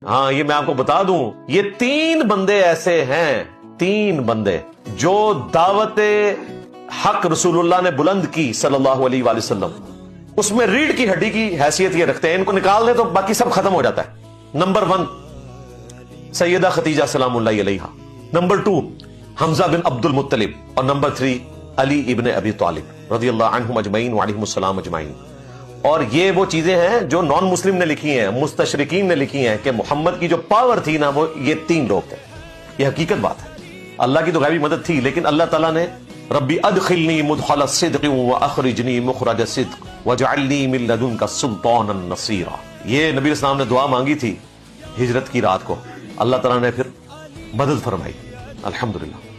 ہاں یہ میں آپ کو بتا دوں، یہ 3 بندے ایسے ہیں، 3 بندے جو دعوت حق رسول اللہ نے بلند کی صلی اللہ علیہ وآلہ وسلم، اس میں ریڑھ کی ہڈی کی حیثیت یہ رکھتے ہیں، ان کو نکال دیں تو باقی سب ختم ہو جاتا ہے۔ نمبر 1 سیدہ خدیجہ سلام اللہ علیہا، نمبر 2 حمزہ بن عبد المطلب، اور نمبر 3 علی ابن ابی طالب رضی اللہ عنہم اجمعین وعلیہم السلام اجمعین۔ اور یہ وہ چیزیں ہیں جو نان مسلم نے لکھی ہیں، مستشرقین نے لکھی ہیں کہ محمد کی جو پاور تھی نا وہ یہ 3 لوگ تھے۔ یہ حقیقت بات ہے، اللہ کی تو غیبی مدد تھی، لیکن اللہ تعالیٰ نے ربی ادخلنی مدخل صدق واخرجنی مخرج صدق واجعلنی من لدنک سلطانا نصیرا، یہ نبی اسلام نے دعا مانگی تھی ہجرت کی رات کو، اللہ تعالیٰ نے پھر مدد فرمائی، الحمدللہ۔